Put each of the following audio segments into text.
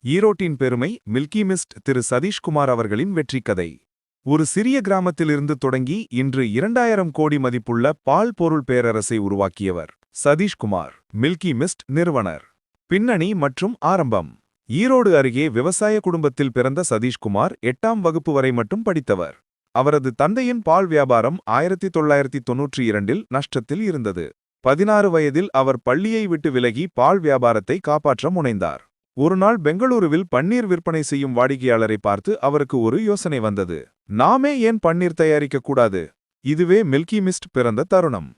ஈரோட்டின் பெருமை milky mist திரு சதீஷ்குமார் அவர்களின் வெற்றி கதை. ஒரு சிறிய கிராமத்திலிருந்து தொடங்கி இன்று 2000 கோடி மதிப்புள்ள பால் பொருள் பேரரசை உருவாக்கியவர் சதீஷ்குமார். மில்கி மிஸ்ட் நிறுவனர். பின்னணி மற்றும் ஆரம்பம். ஈரோடு அருகே விவசாய குடும்பத்தில் பிறந்த சதீஷ்குமார் 8ஆம் வகுப்பு வரை மட்டும் படித்தவர். அவரது தந்தையின் பால் வியாபாரம் 1992இல் நஷ்டத்தில் இருந்தது. 16 வயதில் அவர் பள்ளியை விட்டு விலகி பால் வியாபாரத்தை காப்பாற்ற முனைந்தார். ஒருநாள் பெங்களூருவில் பன்னீர் விற்பனை செய்யும் வாடிக்கையாளரை பார்த்து அவருக்கு ஒரு யோசனை வந்தது. நாமே ஏன் பன்னீர் தயாரிக்க கூடாது? இதுவே மில்கி மிஸ்ட் பிறந்த தருணம்.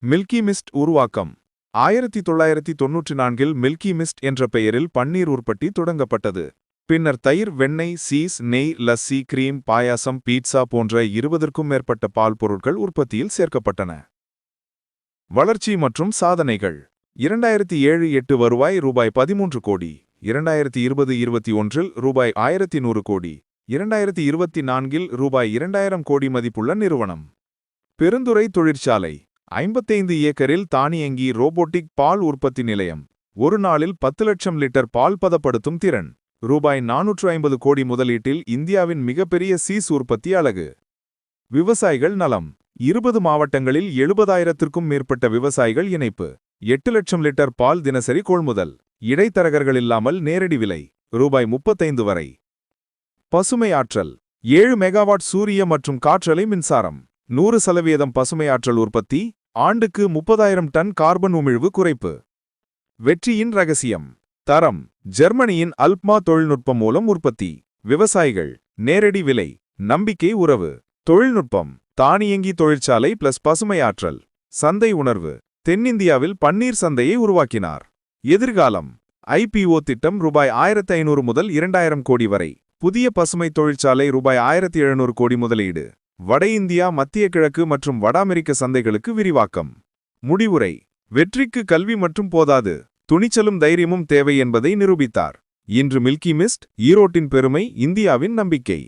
மில்கி மிஸ்ட் உருவாக்கம். 1994இல் மில்கி மிஸ்ட் என்ற பெயரில் பன்னீர் உற்பத்தி தொடங்கப்பட்டது. பின்னர் தயிர், வெண்ணெய், சீஸ், நெய், லஸ்ஸி, கிரீம், பாயாசம், பீட்சா போன்ற 20க்கும் மேற்பட்ட பால் பொருட்கள் உற்பத்தியில் சேர்க்கப்பட்டன. வளர்ச்சி மற்றும் சாதனைகள். 2007-8 வருவாய் ரூபாய் 13 கோடி. 2020-21இல் ரூபாய் 1100 கோடி. 2024இல் ரூபாய் 2000 கோடி மதிப்புள்ள நிறுவனம். பெருந்துறை தொழிற்சாலை. 55 ஏக்கரில் தானியங்கி ரோபோட்டிக் பால் உற்பத்தி நிலையம். ஒரு நாளில் 10 லட்சம் லிட்டர் பால் பதப்படுத்தும் திறன். ரூபாய் 450 கோடி முதலீட்டில் இந்தியாவின் மிகப்பெரிய சீஸ் உற்பத்தி அலகு. விவசாயிகள் நலம். 20 மாவட்டங்களில் 70,000க்கும் மேற்பட்ட விவசாயிகள் இணைப்பு. 8 லட்சம் லிட்டர் பால் தினசரி கொள்முதல். இடைத்தரகர்கள் இல்லாமல் நேரடி விலை. ரூபாய் 35 வரை. பசுமை ஆற்றல். 7 மெகாவாட் சூரிய மற்றும் காற்றலை மின்சாரம். 100% பசுமை ஆற்றல் உற்பத்தி. ஆண்டுக்கு 30,000 டன் கார்பன் உமிழ்வு குறைப்பு. வெற்றியின் ரகசியம். தரம். ஜெர்மனியின் அல்ப்மா தொழில்நுட்பம் மூலம் உற்பத்தி. விவசாயிகள். நேரடி விலை. நம்பிக்கை உறவு. தொழில்நுட்பம். தானியங்கி தொழிற்சாலை பிளஸ் பசுமை ஆற்றல். சந்தை உணர்வு. தென்னிந்தியாவில் பன்னீர் சந்தையை உருவாக்கினார். எதிர்காலம். IPO திட்டம் ரூபாய் 1500 முதல் 2000 கோடி வரை. புதிய பசுமை தொழிற்சாலை ரூபாய் 1700 கோடி முதலீடு. வட இந்தியா, மத்திய கிழக்கு மற்றும் வட அமெரிக்க சந்தைகளுக்கு விரிவாக்கம். முடிவுரை. வெற்றிக்கு கல்வி மற்றும் போதாது, துணிச்சலும் தைரியமும் தேவை என்பதை நிரூபித்தார். இன்று மில்கி மிஸ்ட் ஈரோட்டின் பெருமை, இந்தியாவின் நம்பிக்கை.